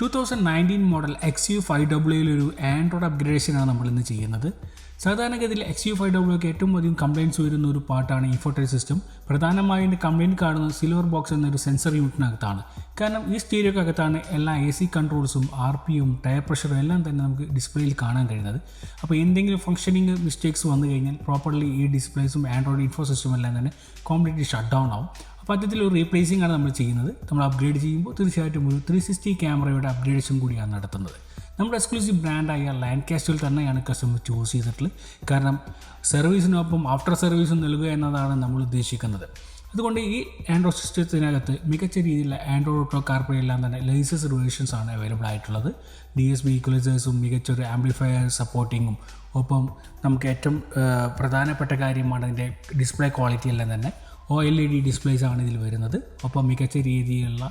2019 model XU5W Android അപ്ഗ്രേഡേഷനാണ് നമ്മളിന്ന് ചെയ്യുന്നത്. സാധാരണഗതിയിൽ XU5W ഏറ്റവും അധികം കംപ്ലയിൻറ്റ്സ് വരുന്ന ഒരു പാർട്ടാണ് ഇൻഫോടൈൻമെൻറ്റ് സിസ്റ്റം. പ്രധാനമായും ഇതിൻ്റെ കംപ്ലയിൻറ്റ് കാണുന്നത് സിൽവർ ബോക്സ് എന്നൊരു സെൻസർ യൂണിറ്റിനകത്താണ്. കാരണം ഈ സ്റ്റീരിയോക്കകത്താണ് എല്ലാ AC കൺട്രോൾസും RPM ടയർ പ്രഷറും എല്ലാം തന്നെ നമുക്ക് ഡിസ്പ്ലേയിൽ കാണാൻ കഴിയുന്നത്. അപ്പോൾ എന്തെങ്കിലും ഫംഗ്ഷനിങ് മിസ്റ്റേക്സ് വന്നു കഴിഞ്ഞാൽ പ്രോപ്പർലി ഈ ഡിസ്പ്ലേസും ആൻഡ്രോയിഡ് ഇൻഫോ സിസ്റ്റം എല്ലാം തന്നെ കോംപ്ലീറ്റ്ലി ഷട്ട് ഡൗൺ ആവും. അപ്പോൾ അത്തരത്തിലൊരു റീപ്ലേസിംഗ് ആണ് നമ്മൾ ചെയ്യുന്നത്. നമ്മൾ അപ്ഗ്രേഡ് ചെയ്യുമ്പോൾ തീർച്ചയായിട്ടും ഒരു 360 ക്യാമറയുടെ അപ്ഗ്രേഡേഷൻ കൂടിയാണ് നടത്തുന്നത്. നമ്മുടെ എക്സ്ക്ലൂസീവ് ബ്രാൻഡായ ലാൻകാസ്റ്റിൽ തന്നെയാണ് കസ്റ്റമർ ചൂസ് ചെയ്തിട്ടുള്ളത്. കാരണം സർവീസിനൊപ്പം ആഫ്റ്റർ സർവീസും നൽകുക എന്നതാണ് നമ്മൾ ഉദ്ദേശിക്കുന്നത്. അതുകൊണ്ട് ഈ ആൻഡ്രോയിഡ് സിസ്റ്റത്തിനകത്ത് മികച്ച രീതിയിലുള്ള ആൻഡ്രോയിഡ് ഓട്ടോ കാർപ്ലേ എല്ലാം തന്നെ ലേറ്റസ്റ്റ് വേർഷൻസ് ആണ് അവൈലബിൾ ആയിട്ടുള്ളത്. DSP ഈക്വലൈസേഴ്സും മികച്ചൊരു ആംപ്ലിഫയർ സപ്പോർട്ടിങ്ങും ഒപ്പം നമുക്ക് ഏറ്റവും പ്രധാനപ്പെട്ട കാര്യമാണ് അതിൻ്റെ ഡിസ്പ്ലേ ക്വാളിറ്റി എല്ലാം തന്നെ OLED ഡിസ്പ്ലേസ് ആണ് ഇതിൽ വരുന്നത്. ഒപ്പം മികച്ച രീതിയിലുള്ള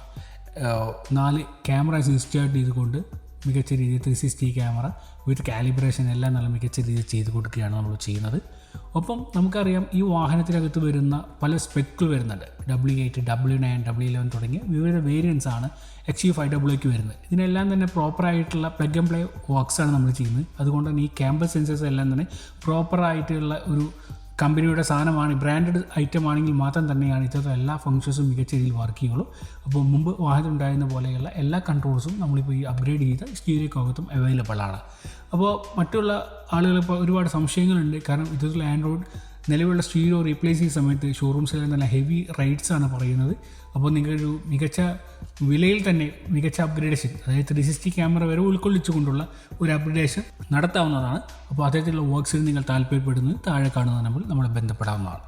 4 ക്യാമറാസ് ഇൻസ്റ്റാൾ ചെയ്തുകൊണ്ട് മികച്ച രീതിയിൽ 360 ക്യാമറ വിത്ത് കാലിബ്രേഷൻ എല്ലാം നല്ല മികച്ച രീതിയിൽ ചെയ്ത് കൊടുക്കുകയാണ് നമ്മൾ ചെയ്യുന്നത്. ഒപ്പം നമുക്കറിയാം ഈ വാഹനത്തിനകത്ത് വരുന്ന പല സ്പെക്കുകൾ വരുന്നുണ്ട്. W8, W9, W11 തുടങ്ങിയ വിവിധ വേരിയൻസ് ആണ് XU5W വരുന്നത്. ഇതിനെല്ലാം തന്നെ പ്രോപ്പറായിട്ടുള്ള പ്ലഗ് ആൻഡ് പ്ലേ വർക്ക്സാണ് നമ്മൾ ചെയ്യുന്നത്. അതുകൊണ്ട് തന്നെ ഈ ക്യാമ്പസ് സെൻസേഴ്സ് എല്ലാം തന്നെ പ്രോപ്പറായിട്ടുള്ള ഒരു കമ്പനിയുടെ സാധനമാണ്, ബ്രാൻഡഡ് ഐറ്റം ആണെങ്കിൽ മാത്രം തന്നെയാണ് ഇത്തരത്തിൽ എല്ലാ ഫങ്ഷൻസും മികച്ച രീതിയിൽ വർക്ക് ചെയ്യുള്ളൂ. അപ്പോൾ മുമ്പ് വാഹനത്തിൽ ഉണ്ടായിരുന്ന പോലെയുള്ള എല്ലാ കൺട്രോൾസും നമ്മളിപ്പോൾ ഈ അപ്ഗ്രേഡ് ചെയ്ത സ്റ്റീരിയോക്കകത്തും അവൈലബിൾ ആണ്. അപ്പോൾ മറ്റുള്ള ആളുകൾ ഇപ്പോൾ ഒരുപാട് സംശയങ്ങളുണ്ട്. കാരണം ഇത്തരത്തിൽ ആൻഡ്രോയിഡ് നിലവിലുള്ള സ്റ്റീരിയോ റീപ്ലേസ് ചെയ്യുന്ന സമയത്ത് ഷോറൂംസിലെല്ലാം നല്ല ഹെവി റൈറ്റ്സ് ആണ് പറയുന്നത്. അപ്പോൾ നിങ്ങളൊരു മികച്ച വിലയിൽ തന്നെ മികച്ച അപ്ഗ്രേഡേഷൻ, അതായത് 360 ക്യാമറ വരെ ഉൾക്കൊള്ളിച്ചുകൊണ്ടുള്ള ഒരു അപ്ഗ്രേഡേഷൻ നടത്താവുന്നതാണ്. അപ്പോൾ അത്തരത്തിലുള്ള വർക്ക്സിൽ നിങ്ങൾ താല്പര്യപ്പെടുന്നത് താഴെ കാണുന്ന നമ്മളെ ബന്ധപ്പെടാവുന്നതാണ്.